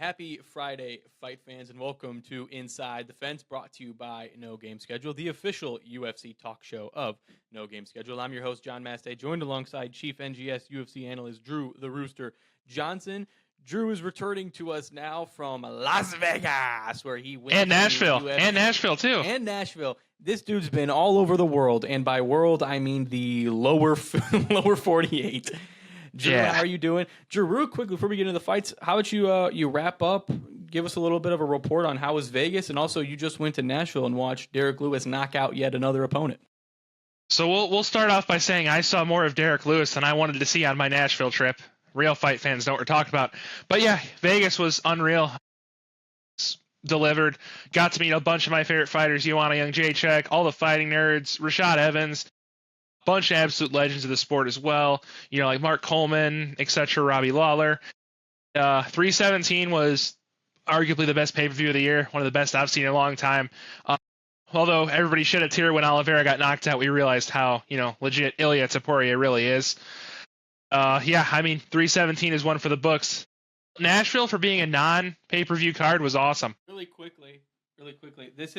Happy Friday, fight fans, and welcome to Inside the Fence, brought to you by No Game Schedule, the official UFC talk show of No Game Schedule. I'm your host, John Mastay, joined alongside Chief NGS UFC analyst Drew the Rooster Johnson. Drew is returning to us now from Las Vegas, where he went and Nashville, too. And Nashville. This dude's been all over the world, and by world, I mean the lower 48. Drew, yeah. How are you doing? Drew, real quick, before we get into the fights, how about you wrap up, give us a little bit of a report on how was Vegas, and also you just went to Nashville and watched Derek Lewis knock out yet another opponent. So we'll start off by saying I saw more of Derek Lewis than I wanted to see on my Nashville trip. Real fight fans know what we're talking about. But yeah, Vegas was unreal. Delivered. Got to meet a bunch of my favorite fighters, Joanna Jędrzejczyk, all the fighting nerds, Rashad Evans, bunch of absolute legends of the sport as well, like Mark Coleman, etc., Robbie Lawler. 317 was arguably the best pay-per-view of the year, one of the best I've seen in a long time. Although everybody shed a tear when Oliveira got knocked out, we realized how, legit Ilia Poirier really is. 317 is one for the books. Nashville, for being a non-pay-per-view card, was awesome. Really quickly, this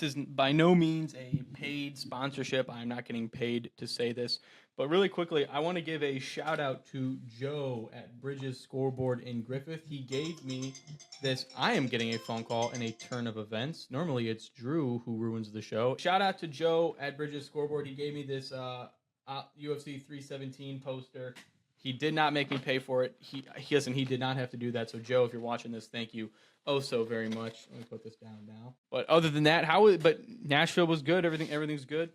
is by no means a paid sponsorship. I'm not getting paid to say this, but really quickly, I want to give a shout out to Joe at Bridges Scoreboard in Griffith. He gave me this. I am getting a phone call in a turn of events. Normally it's Drew who ruins the show. Shout out to Joe at Bridges Scoreboard. He gave me this UFC 317 poster. He did not make me pay for it. He did not have to do that. So Joe, if you're watching this, thank you so very much. Let me put this down now. But other than that, but Nashville was good. Everything's good.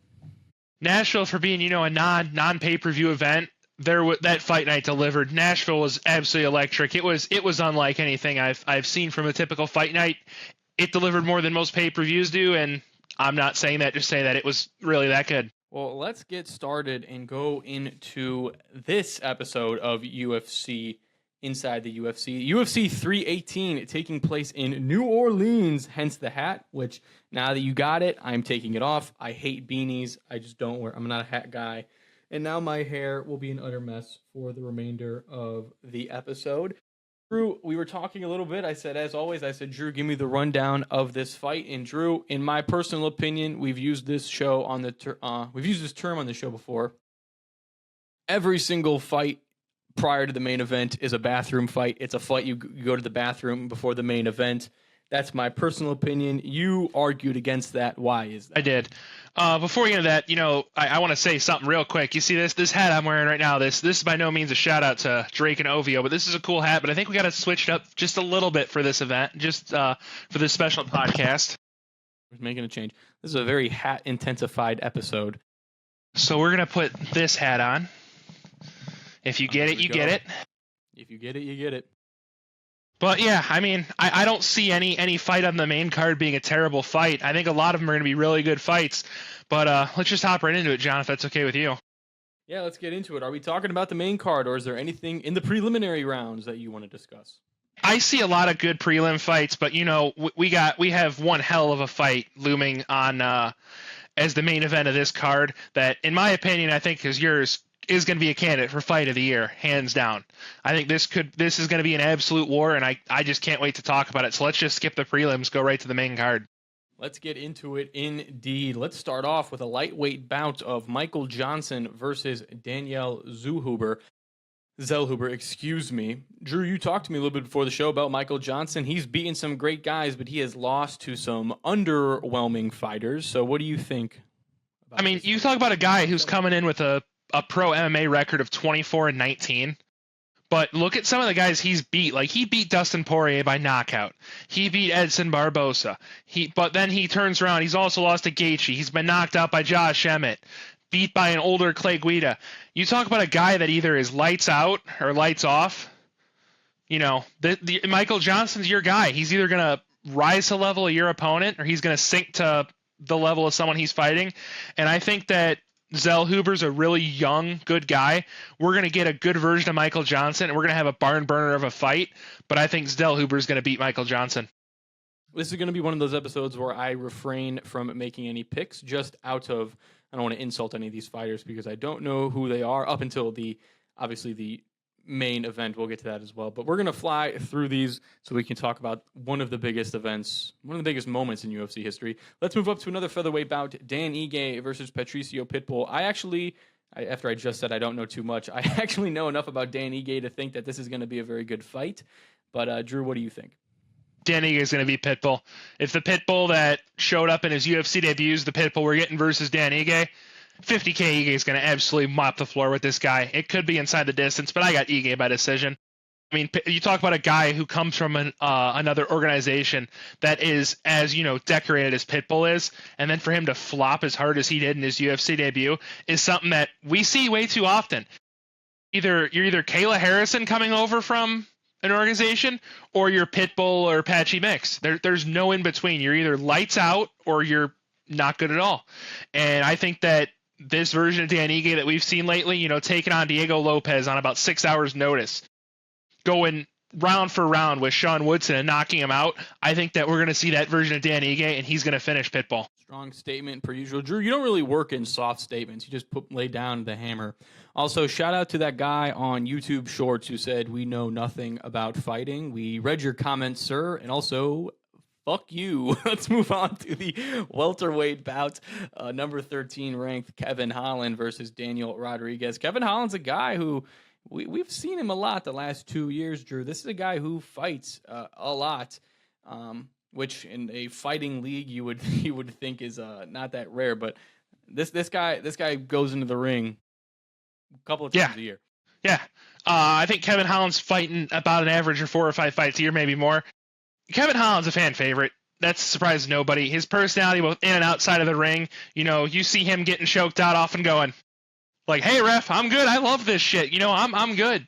Nashville, for being, a non-pay-per-view event, that fight night delivered. Nashville was absolutely electric. It was unlike anything I've seen from a typical fight night. It delivered more than most pay-per-views do, and I'm not saying that to say that it was really that good. Well, let's get started and go into this episode of UFC Inside the UFC. UFC 318 taking place in New Orleans, hence the hat, which now that you got it, I'm taking it off. I hate beanies. I just don't wear. I'm not a hat guy. And now my hair will be an utter mess for the remainder of the episode. Drew, we were talking a little bit. I said, as always, Drew, give me the rundown of this fight. And Drew, in my personal opinion, we've used this term on the show before. Every single fight prior to the main event is a bathroom fight. It's a fight you go to the bathroom before the main event. That's my personal opinion. You argued against that. Why is that? I did. Before we get into that, I want to say something real quick. You see this hat I'm wearing right now? This is by no means a shout out to Drake and Ovio, but this is a cool hat. But I think we got to switch it up just a little bit for this event, just for this special podcast. We're making a change. This is a very hat intensified episode. So we're gonna put this hat on. If you get it, you get it. If you get it, you get it. But yeah, I don't see any fight on the main card being a terrible fight. I think a lot of them are going to be really good fights. But let's just hop right into it, John, if that's okay with you. Yeah, let's get into it. Are we talking about the main card, or is there anything in the preliminary rounds that you want to discuss? I see a lot of good prelim fights, but we have one hell of a fight looming on as the main event of this card that, in my opinion, I think is going to be a candidate for fight of the year, hands down. I think this is going to be an absolute war, and I just can't wait to talk about it. So let's just skip the prelims, go right to the main card. Let's get into it indeed. Let's start off with a lightweight bout of Michael Johnson versus Daniel Zellhuber. Excuse me. Drew, you talked to me a little bit before the show about Michael Johnson. He's beaten some great guys, but he has lost to some underwhelming fighters. So what do you think? You talk about a guy who's coming in with a pro MMA record of 24-19. But look at some of the guys he's beat. Like, he beat Dustin Poirier by knockout. He beat Edson Barbosa. But then he turns around. He's also lost to Gaethje. He's been knocked out by Josh Emmett. Beat by an older Clay Guida. You talk about a guy that either is lights out or lights off. Michael Johnson's your guy. He's either going to rise to the level of your opponent or he's going to sink to the level of someone he's fighting. And I think that Zellhuber's a really young, good guy. We're going to get a good version of Michael Johnson, and we're going to have a barn burner of a fight, but I think Zellhuber's going to beat Michael Johnson. This is going to be one of those episodes where I refrain from making any picks just out of, I don't want to insult any of these fighters because I don't know who they are up until the main event. We'll get to that as well. But we're going to fly through these so we can talk about one of the biggest events, one of the biggest moments in UFC history. Let's move up to another featherweight bout, Dan Ige versus Patricio Pitbull. After I just said I don't know too much, I actually know enough about Dan Ige to think that this is going to be a very good fight. But Drew, what do you think? Dan Ige is going to be Pitbull. If the Pitbull that showed up in his UFC debuts, the Pitbull we're getting versus Dan Ige, 50K Ige is going to absolutely mop the floor with this guy. It could be inside the distance, but I got Ige by decision. I mean, you talk about a guy who comes from another organization that is as, decorated as Pitbull is, and then for him to flop as hard as he did in his UFC debut is something that we see way too often. You're either Kayla Harrison coming over from an organization, or you're Pitbull or Patchy Mix. There's no in between. You're either lights out or you're not good at all. And I think that this version of Dan Ige that we've seen lately, taking on Diego Lopez on about 6 hours notice, going round for round with Sean Woodson and knocking him out, I think that we're going to see that version of Dan Ige, and he's going to finish Pitbull. Strong statement per usual. Drew, you don't really work in soft statements. You just lay down the hammer. Also, shout out to that guy on YouTube Shorts who said, "We know nothing about fighting." We read your comments, sir, and also, fuck you. Let's move on to the welterweight bout. Number 13 ranked Kevin Holland versus Daniel Rodriguez. Kevin Holland's a guy who we've seen him a lot the last 2 years, Drew. This is a guy who fights a lot, which in a fighting league you would think is not that rare. But this guy goes into the ring a couple of times a year. Yeah. I think Kevin Holland's fighting about an average of 4 or 5 fights a year, maybe more. Kevin Holland's a fan favorite. That's a surprise to nobody. His personality, both in and outside of the ring, you see him getting choked out, often going like, "Hey ref, I'm good. I love this shit. I'm good."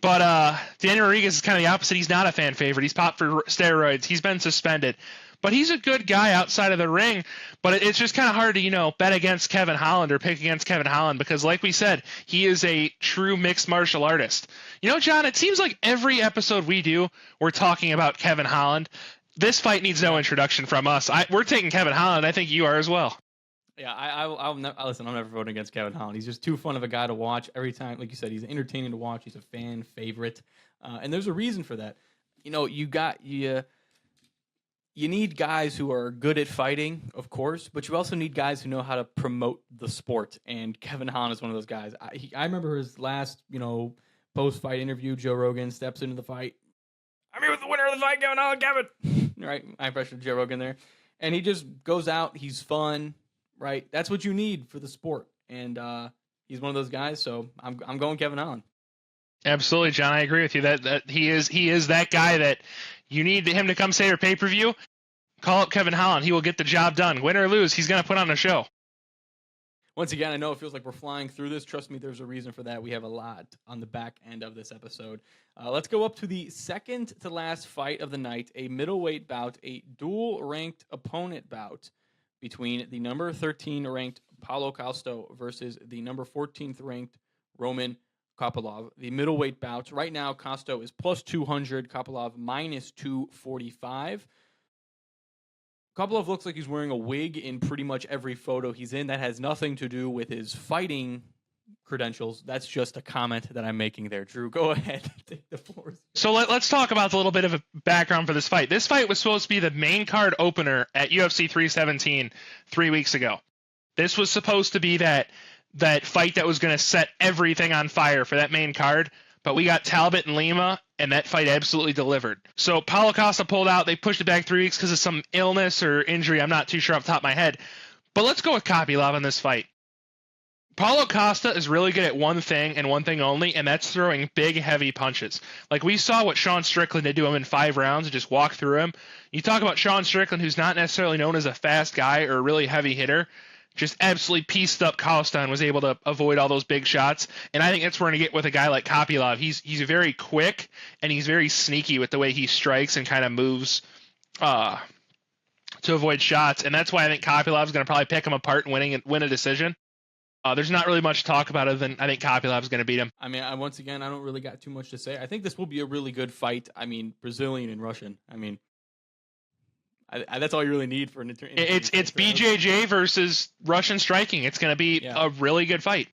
But Daniel Rodriguez is kind of the opposite. He's not a fan favorite. He's popped for steroids. He's been suspended. But he's a good guy outside of the ring. But it's just kind of hard to, bet against Kevin Holland or pick against Kevin Holland because, like we said, he is a true mixed martial artist. John, it seems like every episode we do, we're talking about Kevin Holland. This fight needs no introduction from us. We're taking Kevin Holland. I think you are as well. Yeah, I'll listen. I'm never voting against Kevin Holland. He's just too fun of a guy to watch every time. Like you said, he's entertaining to watch. He's a fan favorite, and there's a reason for that. You need guys who are good at fighting, of course, but you also need guys who know how to promote the sport. And Kevin Holland is one of those guys. I remember his last, post-fight interview. Joe Rogan steps into the fight. "I'm here with the winner of the fight, Kevin Holland, Kevin." Right, I impression Joe Rogan there, and he just goes out. He's fun. Right, that's what you need for the sport, and he's one of those guys. So I'm going Kevin Holland. Absolutely, John. I agree with you that he is that guy that you need him to come say your pay-per-view. Call up Kevin Holland. He will get the job done. Win or lose, he's going to put on a show. Once again, I know it feels like we're flying through this. Trust me, there's a reason for that. We have a lot on the back end of this episode. Let's go up to the second to last fight of the night, a middleweight bout, a dual-ranked opponent bout between the number 13 ranked Paulo Costa versus the number 14th ranked Roman Kopylov. The middleweight bout. Right now, Costa is plus 200, Kopylov minus 245. Kopylov looks like he's wearing a wig in pretty much every photo he's in. That has nothing to do with his fighting credentials. That's just a comment that I'm making there. Drew, go ahead. Take the floor. So let's talk about a little bit of a background for this fight. This fight was supposed to be the main card opener at UFC 317 3 weeks ago. This was supposed to be that fight that was going to set everything on fire for that main card, but we got Talbot and Lima, and that fight absolutely delivered. So Paulo Costa pulled out. They pushed it back 3 weeks because of some illness or injury. I'm not too sure off the top of my head. But let's go with Kopylov on this fight. Paulo Costa is really good at one thing and one thing only, and that's throwing big, heavy punches. Like we saw what Sean Strickland did to him in 5 rounds and just walk through him. You talk about Sean Strickland, who's not necessarily known as a fast guy or a really heavy hitter, just absolutely pieced up Costa and was able to avoid all those big shots. And I think that's where we're going to get with a guy like Kopylov. He's very quick, and he's very sneaky with the way he strikes and kind of moves to avoid shots. And that's why I think Kopylov's going to probably pick him apart and win a decision. There's not really much to talk about other than I think Kopylov's going to beat him. I mean, once again, I don't really got too much to say. I think this will be a really good fight. I mean, Brazilian and Russian. I mean, that's all you really need for an It's BJJ versus Russian striking. It's going to be a really good fight.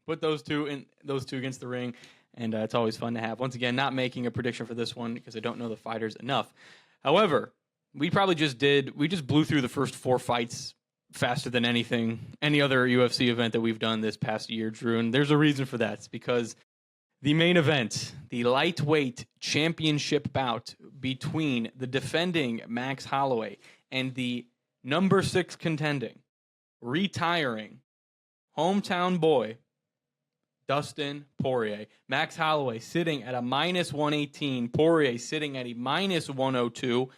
Put those two against the ring, and it's always fun to have. Once again, not making a prediction for this one because I don't know the fighters enough. However, we just blew through the first 4 fights faster than any other UFC event that we've done this past year, Drew, and there's a reason for that. It's because the main event, the lightweight championship bout between the defending Max Holloway and the number 6 contending, retiring, hometown boy, Dustin Poirier. Max Holloway sitting at a -118, Poirier sitting at a -102.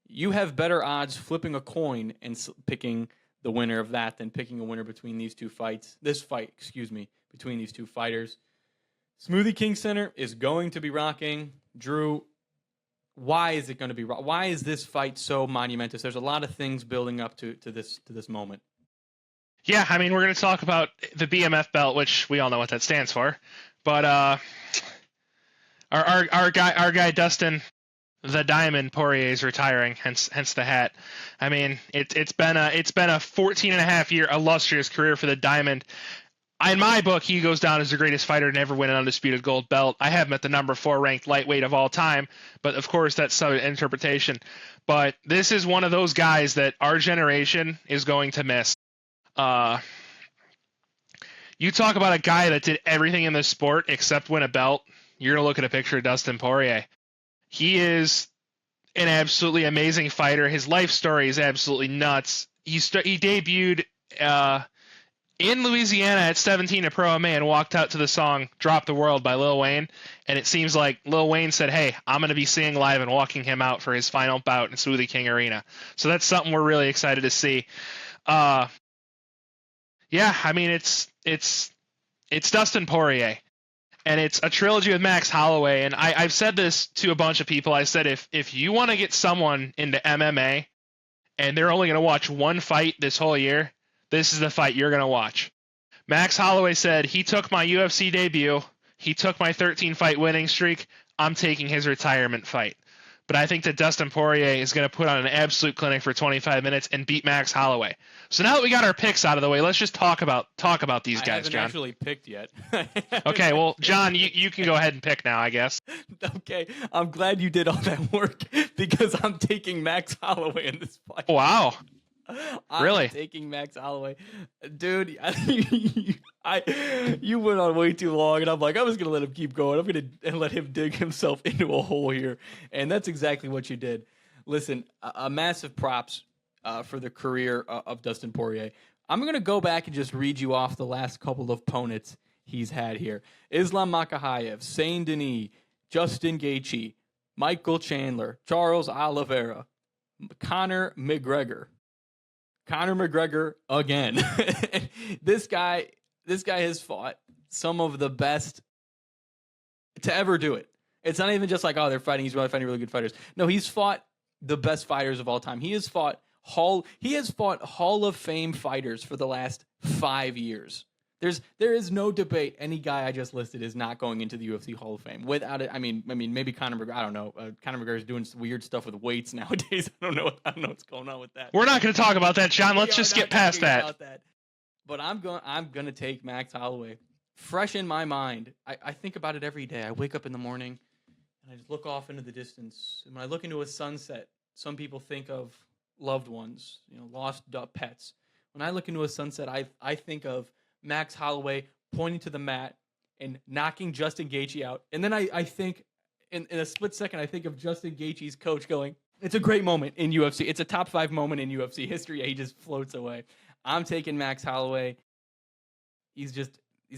You have better odds flipping a coin and picking the winner of that than picking a winner between these two fights. Between these two fighters. Smoothie King Center is going to be rocking. Drew, why is it going to be rock? Why is this fight so monumentous? There's a lot of things building up to this moment. Yeah, I mean, we're going to talk about the BMF belt, which we all know what that stands for. But our guy Dustin the Diamond Poirier is retiring, hence the hat. I mean, it's been a 14.5-year illustrious career for the Diamond. In my book, he goes down as the greatest fighter to ever win an undisputed gold belt. I have him at the number 4 ranked lightweight of all time, but of course that's subject to interpretation. But this is one of those guys that our generation is going to miss. You talk about a guy that did everything in the sport except win a belt. You're going to look at a picture of Dustin Poirier. He is an absolutely amazing fighter. His life story is absolutely nuts. He debuted in Louisiana at 17 at Pro MMA and walked out to the song Drop the World by Lil Wayne. And it seems like Lil Wayne said, hey, I'm going to be seeing live and walking him out for his final bout in Smoothie King Arena. So that's something we're really excited to see. Yeah, I mean, it's Dustin Poirier. And it's a trilogy with Max Holloway. And I've said this to a bunch of people. I said, if you want to get someone into MMA and they're only going to watch one fight this whole year, this is the fight you're going to watch. Max Holloway said, he took my UFC debut. He took my 13-fight winning streak. I'm taking his retirement fight. But I think that Dustin Poirier is going to put on an absolute clinic for 25 minutes and beat Max Holloway. So now that we got our picks out of the way, let's just talk about these guys, John. I haven't actually picked yet. Okay, well, John, you can go ahead and pick now, I guess. Okay, I'm glad you did all that work because I'm taking Max Holloway in this fight. Wow. Really? I'm taking Max Holloway. Dude, you went on way too long, and I'm like, I'm just going to let him keep going. I'm going to let him dig himself into a hole here. And that's exactly what you did. Listen, a massive props for the career of Dustin Poirier. I'm going to go back and just read you off the last couple of opponents he's had here. Islam Makhachev, Saint Denis, Justin Gaethje, Michael Chandler, Charles Oliveira, Conor McGregor. Conor McGregor again. This guy has fought some of the best to ever do it. It's not even just like, oh, they're fighting. He's really fighting really good fighters. No, he's fought the best fighters of all time. He has fought Hall of Fame fighters for the last 5 years. There is no debate. Any guy I just listed is not going into the UFC Hall of Fame without it. I mean, maybe Conor McGregor. I don't know. Conor McGregor is doing some weird stuff with weights nowadays. I don't know what's going on with that. We're not going to talk about that, John. Let's just get past that. But I'm going to take Max Holloway. Fresh in my mind. I think about it every day. I wake up in the morning and I just look off into the distance. And when I look into a sunset, some people think of loved ones, lost pets. When I look into a sunset, I think of Max Holloway pointing to the mat and knocking Justin Gaethje out. And then I think, in a split second, I think of Justin Gaethje's coach going, it's a great moment in UFC. It's a top 5 moment in UFC history. He just floats away. I'm taking Max Holloway. He's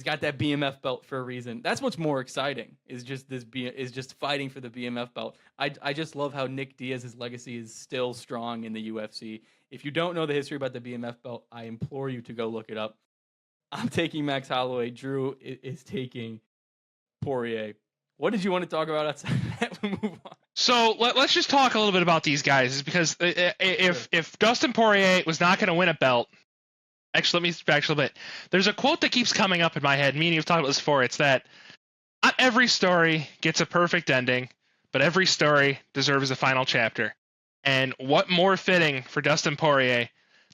got that BMF belt for a reason. That's what's more exciting is just fighting for the BMF belt. I just love how Nick Diaz's legacy is still strong in the UFC. If you don't know the history about the BMF belt, I implore you to go look it up. I'm taking Max Holloway. Drew is taking Poirier. What did you want to talk about outside of that? We'll move on. So let's just talk a little bit about these guys, because if Dustin Poirier was not going to win a belt, actually, let me back a little bit. There's a quote that keeps coming up in my head. Me and you've talked about this before. It's that not every story gets a perfect ending, but every story deserves a final chapter. And what more fitting for Dustin Poirier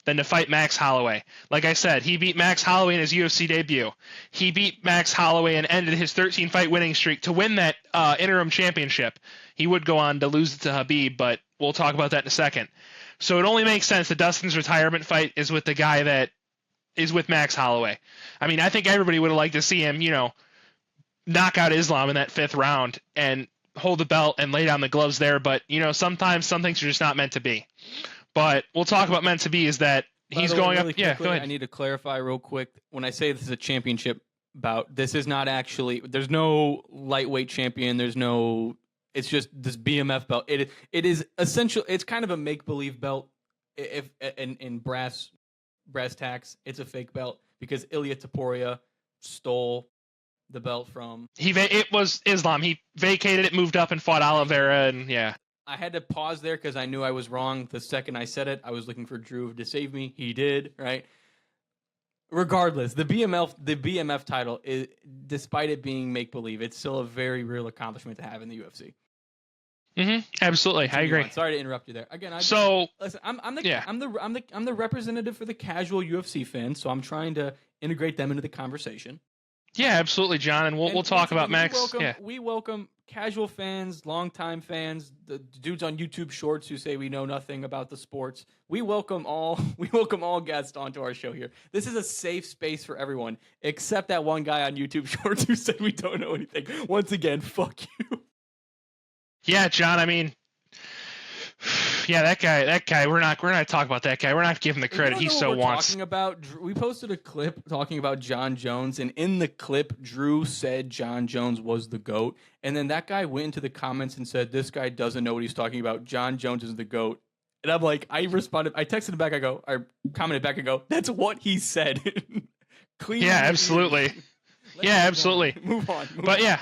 than to fight Max Holloway. Like I said, he beat Max Holloway in his UFC debut. He beat Max Holloway and ended his 13-fight winning streak to win that interim championship. He would go on to lose it to Khabib, but we'll talk about that in a second. So it only makes sense that Dustin's retirement fight is with the guy that is with Max Holloway. I mean, I think everybody would have liked to see him, knock out Islam in that 5th round and hold the belt and lay down the gloves there. But, sometimes some things are just not meant to be. But we'll talk about meant to be is that he's going up. Yeah, go ahead. I need to clarify real quick. When I say this is a championship bout, this is not actually, there's no lightweight champion. It's just this BMF belt. It is essential. It's kind of a make-believe belt. If in brass tacks, it's a fake belt because Ilia Topuria stole the belt from. It was Islam. He vacated it, moved up, and fought Oliveira, and yeah. I had to pause there because I knew I was wrong the second I said it. I was looking for Drew to save me. He did, right? Regardless, the BMF title is, despite it being make believe, it's still a very real accomplishment to have in the UFC. Absolutely, I agree. Sorry to interrupt you there. Again, listen. I'm the representative for the casual UFC fan, so I'm trying to integrate them into the conversation. Yeah, absolutely, John, and we'll talk about Max. We welcome casual fans, longtime fans, the dudes on YouTube Shorts who say we know nothing about the sports. We welcome all guests onto our show here. This is a safe space for everyone, except that one guy on YouTube Shorts who said we don't know anything. Once again, fuck you. Yeah, John. I mean, yeah, that guy. We're not talking about that guy. We're not giving the credit he so wants. Talking about, we posted a clip talking about John Jones, and in the clip, Drew said John Jones was the GOAT, and then that guy went into the comments and said this guy doesn't know what he's talking about. John Jones is the GOAT, and I'm like, I texted him back. I commented back. I go, that's what he said. Clean. Yeah, absolutely. Yeah, absolutely. Move on. But yeah.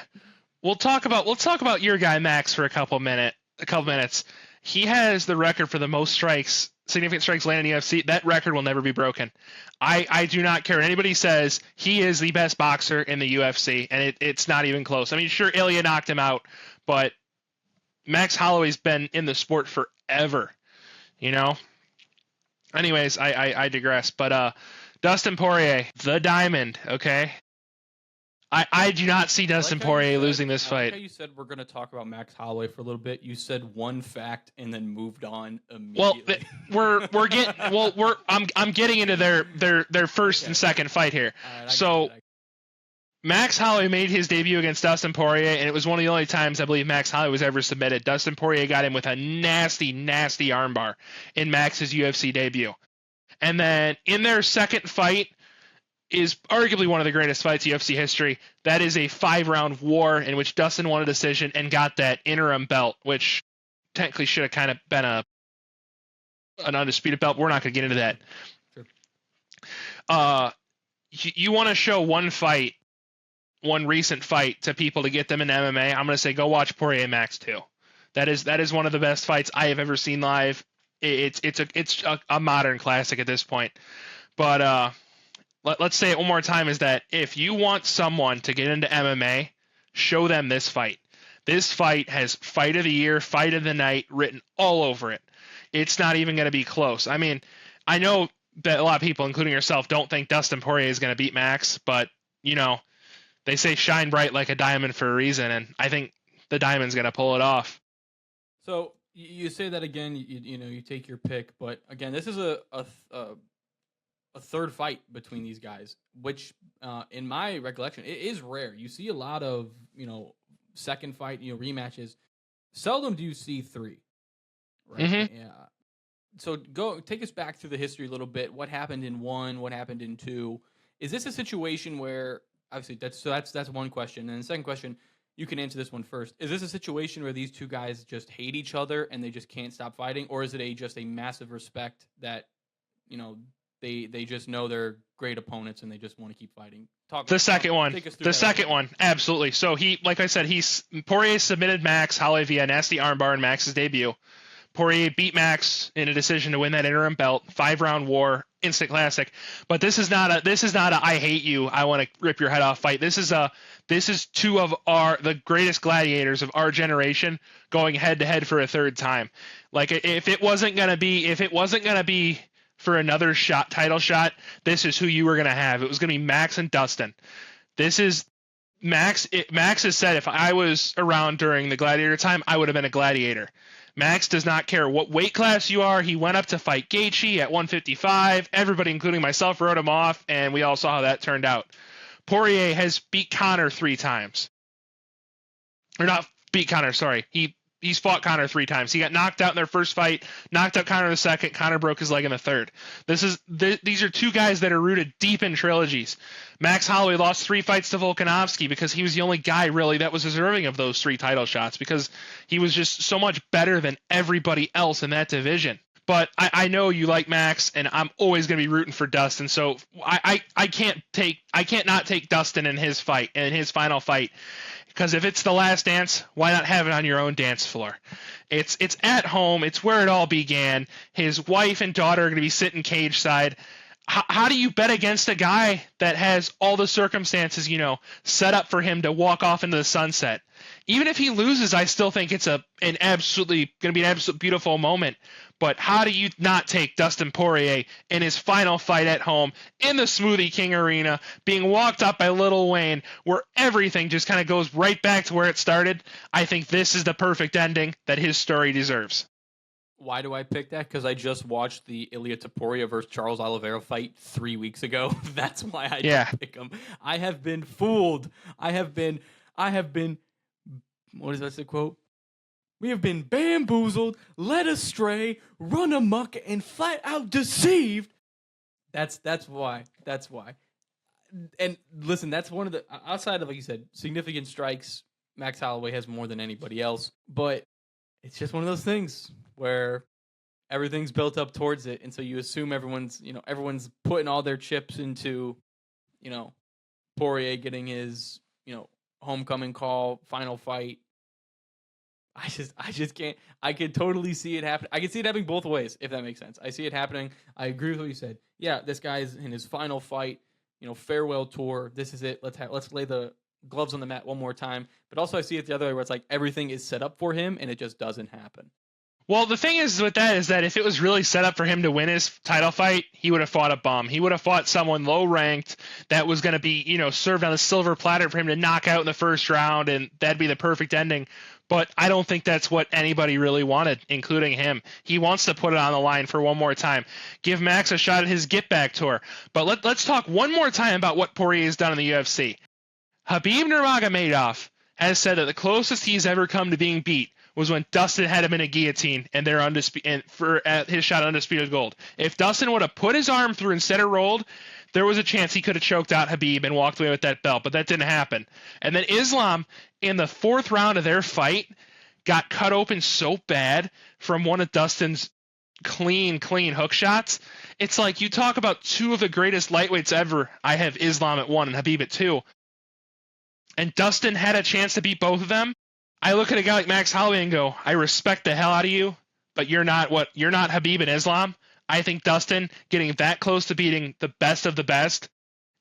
We'll talk about your guy Max for a couple minutes. He has the record for the most significant strikes landed in the UFC. That record will never be broken. I do not care what anybody says. He is the best boxer in the UFC, and it's not even close. I mean, sure, Ilya knocked him out, but Max Holloway's been in the sport forever. Anyways, I digress. But Dustin Poirier, the Diamond. Okay. I do not see Dustin Poirier losing this fight. You said we're going to talk about Max Holloway for a little bit. You said one fact and then moved on immediately. Well, I'm getting into their first and second fight here. Right, Max Holloway made his debut against Dustin Poirier, and it was one of the only times I believe Max Holloway was ever submitted. Dustin Poirier got him with a nasty, nasty armbar in Max's UFC debut. And then in their second fight, is arguably one of the greatest fights in UFC history. That is a 5-round war in which Dustin won a decision and got that interim belt, which technically should have kind of been an undisputed belt. We're not going to get into that. Sure. You want to show one recent fight to people to get them into MMA, I'm going to say go watch Poirier Max 2. That is one of the best fights I have ever seen live. It's a modern classic at this point. But let's say it one more time, is that if you want someone to get into MMA, show them this fight. This fight has fight of the year, fight of the night written all over it. It's not even going to be close. I mean, I know that a lot of people, including yourself, don't think Dustin Poirier is going to beat Max, but, they say shine bright like a diamond for a reason, and I think the diamond's going to pull it off. So you say that again, you take your pick, but again, this is a third fight between these guys, which in my recollection, it is rare. You see a lot of, second fight, rematches. Seldom do you see 3. Right? Mm-hmm. Yeah. So take us back through the history a little bit. What happened in 1? What happened in 2? Is this a situation where, obviously, that's one question. And the second question, you can answer this one first. Is this a situation where these two guys just hate each other and they just can't stop fighting? Or is it just a massive respect that, they just know they're great opponents and they just want to keep fighting? The second one, absolutely. So like I said, Poirier submitted Max Holloway via nasty armbar in Max's debut. Poirier beat Max in a decision to win that interim belt. 5-round war, instant classic. But this is not a I hate you, I want to rip your head off fight. This is two of the greatest gladiators of our generation going head to head for a third time. Like if it wasn't gonna be for another title shot, this is who you were going to have. It was going to be Max and Dustin. This is Max. Max has said if I was around during the Gladiator time, I would have been a Gladiator. Max does not care what weight class you are. He went up to fight Gaethje at 155. Everybody, including myself, wrote him off, and we all saw how that turned out. Poirier has beat Conor 3 times. Or not beat Conor, sorry. He's fought Conor 3 times. He got knocked out in their first fight, knocked out Conor in the second. Conor broke his leg in the third. These are 2 guys that are rooted deep in trilogies. Max Holloway lost 3 fights to Volkanovski because he was the only guy really that was deserving of those 3 title shots because he was just so much better than everybody else in that division. But I know you like Max, and I'm always going to be rooting for Dustin. So I can't not take Dustin in his fight, in his final fight. Because if it's the last dance, why not have it on your own dance floor? It's at home. It's where it all began. His wife and daughter are going to be sitting cage side. How do you bet against a guy that has all the circumstances, set up for him to walk off into the sunset? Even if he loses, I still think it's going to be an absolute beautiful moment. But how do you not take Dustin Poirier in his final fight at home in the Smoothie King Arena, being walked up by Lil Wayne, where everything just kind of goes right back to where it started? I think this is the perfect ending that his story deserves. Why do I pick that? Because I just watched the Ilia Topuria versus Charles Oliveira fight 3 weeks ago. That's why I don't pick him. I have been fooled. I have been, what is that quote? We have been bamboozled, led astray, run amok, and flat out deceived. That's why. That's why. And listen, that's one of the, outside of, like you said, significant strikes, Max Holloway has more than anybody else. But it's just one of those things where everything's built up towards it. And so you assume everyone's putting all their chips into, Poirier getting his, homecoming call, final fight. I just can't. I can totally see it happen. I can see it happening both ways, if that makes sense. I see it happening. I agree with what you said. Yeah, this guy's in his final fight, farewell tour. This is it. Let's lay the gloves on the mat one more time. But also I see it the other way where it's like everything is set up for him and it just doesn't happen. Well, the thing is with that is that if it was really set up for him to win his title fight, he would have fought a bum. He would have fought someone low-ranked that was going to be, served on a silver platter for him to knock out in the first round, and that'd be the perfect ending. But I don't think that's what anybody really wanted, including him. He wants to put it on the line for one more time. Give Max a shot at his get-back tour. But let's talk one more time about what Poirier's done in the UFC. Khabib Nurmagomedov has said that the closest he's ever come to being beat was when Dustin had him in a guillotine and they're his shot at undisputed gold. If Dustin would have put his arm through instead of rolled, there was a chance he could have choked out Khabib and walked away with that belt, but that didn't happen. And then Islam, in the 4th round of their fight, got cut open so bad from one of Dustin's clean hook shots. It's like you talk about 2 of the greatest lightweights ever. I have Islam at 1 and Khabib at 2. And Dustin had a chance to beat both of them. I look at a guy like Max Holloway and go, I respect the hell out of you, but you're not Khabib and Islam. I think Dustin getting that close to beating the best of the best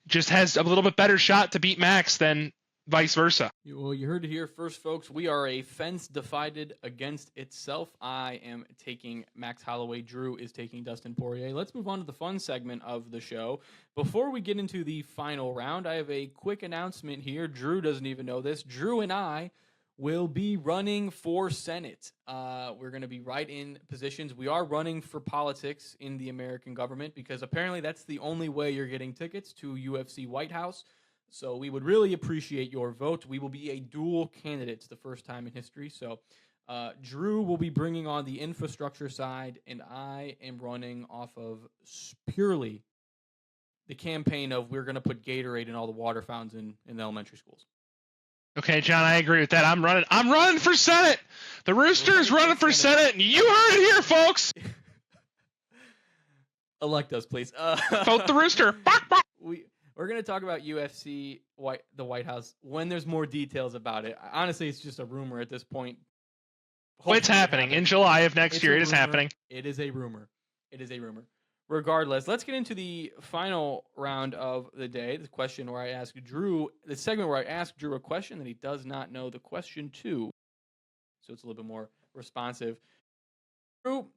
just has a little bit better shot to beat Max than vice versa. Well, you heard it here first, folks. We are a fence divided against itself. I am taking Max Holloway. Drew is taking Dustin Poirier. Let's move on to the fun segment of the show. Before we get into the final round, I have a quick announcement here. Drew doesn't even know this. Drew and I will be running for Senate. We're going to be right in positions. We are running for politics in the American government because apparently that's the only way you're getting tickets to UFC White House. So we would really appreciate your vote. We will be a dual candidate. It's the first time in history. So Drew will be bringing on the infrastructure side, and I am running off of purely the campaign of we're going to put Gatorade in all the water fountains in the elementary schools. Okay, John, I agree with that. I'm running for Senate. The Rooster is running for Senate, and you heard it here, folks. Elect us, please. Vote the Rooster. We're going to talk about UFC, the White House, when there's more details about it. Honestly, it's just a rumor at this point. Well, it's happening. In July of next year, it is happening. It is a rumor. Regardless, let's get into the final round of the day. The question where I ask Drew, the segment where I ask Drew a question that he does not know the question to. So it's a little bit more responsive.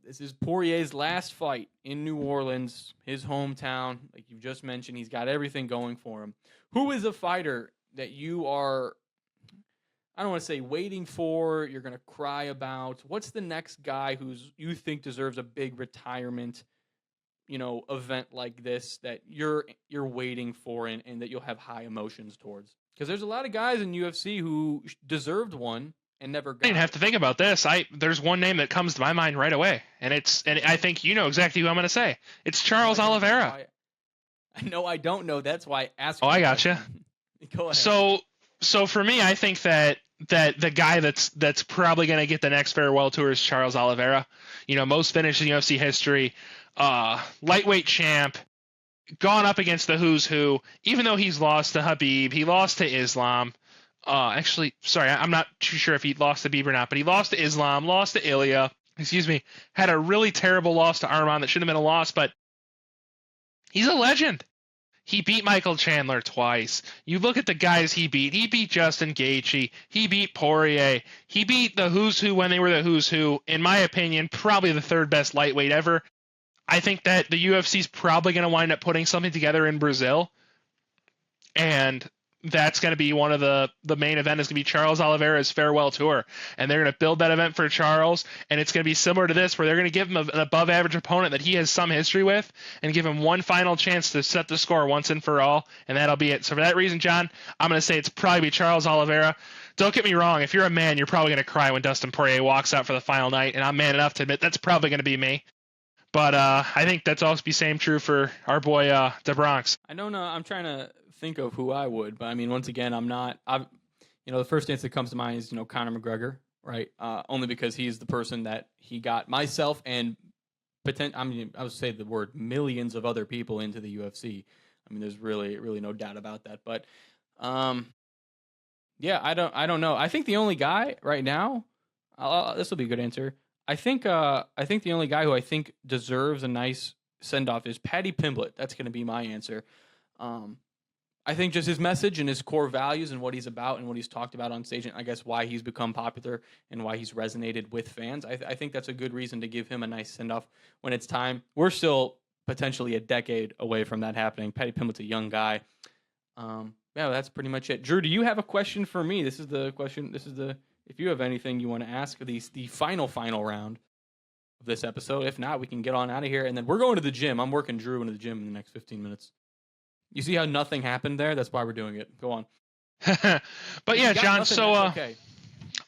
This is Poirier's last fight in New Orleans, his hometown. Like you just mentioned, he's got everything going for him. Who is a fighter that you are, I don't want to say waiting for, you're going to cry about? What's the next guy who's you think deserves a big retirement, event like this that you're waiting for and that you'll have high emotions towards? Because there's a lot of guys in UFC who deserved one and never got I didn't have to think about this. There's one name that comes to my mind right away, and I think you know exactly who I'm going to say. It's Charles Oliveira. No, I don't know. That's why I asked. Oh, I gotcha. Go ahead. So for me, I think that the guy that's probably going to get the next farewell tour is Charles Oliveira. Most finishes in UFC history, lightweight champ, gone up against the who's who. Even though he's lost to Khabib, he lost to Islam. Actually, sorry, I'm not too sure if he lost to Khabib or not, but he lost to Islam, lost to Ilya. Had a really terrible loss to Arman that shouldn't have been a loss, but he's a legend. He beat Michael Chandler twice. You look at the guys he beat. He beat Justin Gaethje. He beat Poirier. He beat the who's who when they were the who's who. In my opinion, probably the third best lightweight ever. I think that the UFC is probably going to wind up putting something together in Brazil. And that's going to be one of the main event is going to be Charles Oliveira's farewell tour. And they're going to build that event for Charles. And it's going to be similar to this, where they're going to give him an above average opponent that he has some history with and give him one final chance to set the score once and for all. And that'll be it. So for that reason, John, I'm going to say it's probably be Charles Oliveira. Don't get me wrong. If you're a man, you're probably going to cry when Dustin Poirier walks out for the final night. And I'm man enough to admit that's probably going to be me. But I think that's also be same true for our boy the Bronx. I don't know. I'm trying to think of who I would, but I mean, once again, I'm not. The first answer that comes to mind is Conor McGregor, right? Only because he's the person that he got myself and I would say the word millions of other people into the UFC. I mean, there's really no doubt about that. But yeah, I don't know. I think the only guy right now, this will be a good answer. I think the only guy who I think deserves a nice send off is Paddy Pimblett. That's going to be my answer. I think just his message and his core values and what he's about and what he's talked about on stage, and I guess why he's become popular and why he's resonated with fans. I think that's a good reason to give him a nice send off when it's time. We're still potentially a decade away from that happening. Paddy Pimblett's a young guy. Yeah, that's pretty much it. Drew, do you have a question for me? This is the question. If you have anything you want to ask, the final round of this episode. If not, we can get on out of here. And then we're going to the gym. I'm working Drew into the gym in the next 15 minutes. You see how nothing happened there? That's why we're doing it. Go on. But yeah, John, so... okay.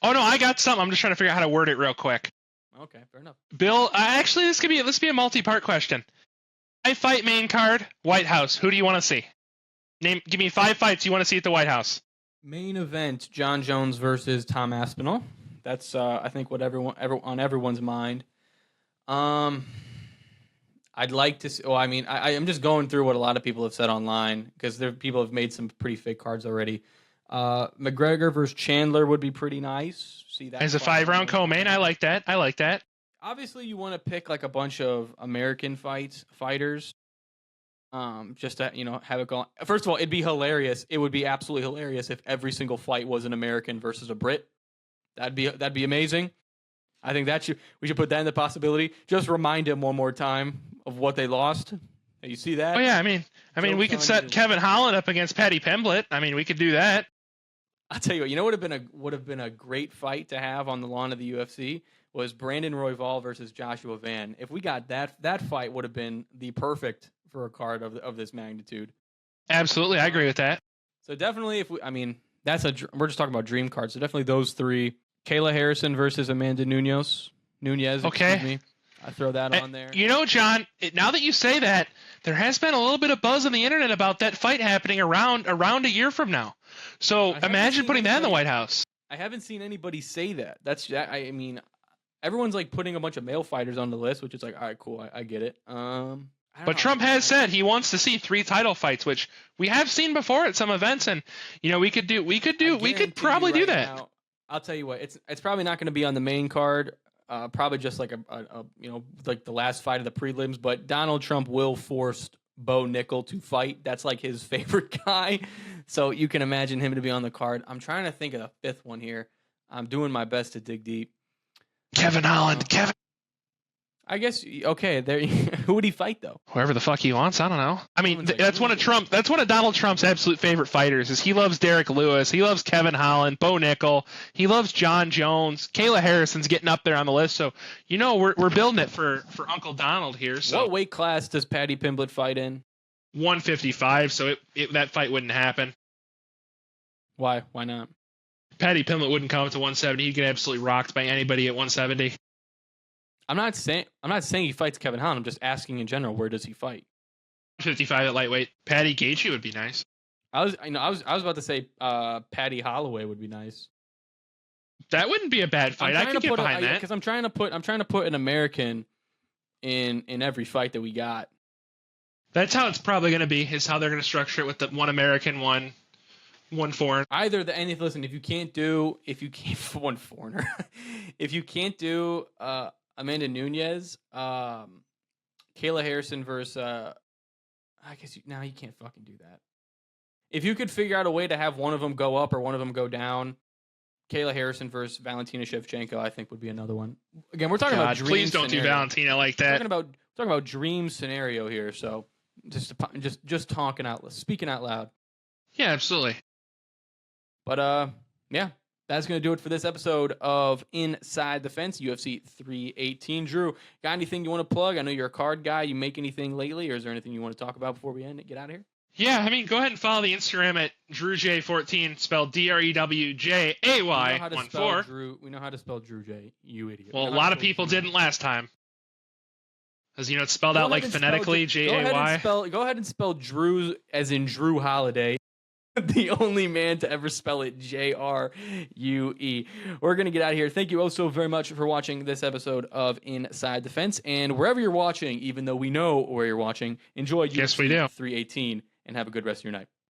Oh, no, I got something. I'm just trying to figure out how to word it real quick. Okay, fair enough. Bill, actually, this be a multi-part question. I fight main card, White House. Who do you want to see? Give me 5 fights you want to see at the White House. Main event, John Jones versus Tom Aspinall. That's, I think, what on everyone's mind. I'd like to see... Well, I mean, I'm just going through what a lot of people have said online, because people have made some pretty fake cards already. McGregor versus Chandler would be pretty nice. See that as a 5-round co-main. I like that. Obviously, you want to pick like a bunch of American fighters. Just to have it go. First of all, it'd be hilarious. It would be absolutely hilarious if every single fight was an American versus a Brit. That'd be amazing. I think we should put that in the possibility. Just remind him one more time of what they lost. You see that? Oh yeah, I mean, we could set Kevin Holland up against Paddy Pimblett. I mean, we could do that. I'll tell you what. Would have been a great fight to have on the lawn of the UFC was Brandon Royval versus Joshua Van. If we got that fight would have been the perfect for a card of this magnitude. Absolutely, I agree with that. So definitely, we're just talking about dream cards. So definitely those three. Kayla Harrison versus Amanda Nunez. Okay. Excuse me. I throw that on there. John, now that you say that, there has been a little bit of buzz on the internet about that fight happening around a year from now. So imagine putting that in the White House. I haven't seen anybody say that. I mean, everyone's like putting a bunch of male fighters on the list, which is like, all right, cool, I get it. But Trump has said he wants to see 3 title fights, which we have seen before at some events, and we could probably do that. Now, I'll tell you what, it's probably not going to be on the main card. Probably just like like the last fight of the prelims. But Donald Trump will force Bo Nickel to fight. That's like his favorite guy. So you can imagine him to be on the card. I'm trying to think of the 5th one here. I'm doing my best to dig deep. Kevin Holland. I guess okay. There, who would he fight though? Whoever the fuck he wants, I don't know. I mean, that's one of Donald Trump's absolute favorite fighters. Is he loves Derek Lewis, he loves Kevin Holland, Bo Nickel, he loves John Jones. Kayla Harrison's getting up there on the list, so we're building it for Uncle Donald here. So what weight class does Paddy Pimblett fight in? 155. So that fight wouldn't happen. Why? Why not? Paddy Pimblett wouldn't come up to 170. He'd get absolutely rocked by anybody at 170. I'm not saying he fights Kevin Holland. I'm just asking in general, where does he fight? 55 at lightweight. Patty Gaethje would be nice. I was about to say Paddy Holloway would be nice. That wouldn't be a bad fight. I could get behind that because I'm trying to put an American in every fight that we got. That's how it's probably going to be. Is how they're going to structure it with the one American, one foreign. Either the and listen, if you can't one foreigner, if you can't do Amanda Nunes, Kayla Harrison versus I guess you can't fucking do that. If you could figure out a way to have one of them go up or one of them go down, Kayla Harrison versus Valentina Shevchenko, I think would be another one. Again, we're talking about dream please don't scenario. do Valentina like that. We're talking about dream scenario here, so just talking speaking out loud. Yeah, absolutely. But yeah, that's going to do it for this episode of Inside the Fence, UFC 318. Drew, got anything you want to plug? I know you're a card guy. You make anything lately, or is there anything you want to talk about before we end it? Get out of here. Yeah, I mean, go ahead and follow the Instagram at DrewJ14, spelled DREWJAY14. We know how to spell Drew J, you idiot. Well, a lot of people didn't last time. Because, it's spelled out like phonetically, J-A-Y. Go ahead and spell Drew as in Drew Holiday. The only man to ever spell it J-R-U-E. We're going to get out of here. Thank you so very much for watching this episode of Inside the Fence. And wherever you're watching, even though we know where you're watching, enjoy UFC 318 and have a good rest of your night.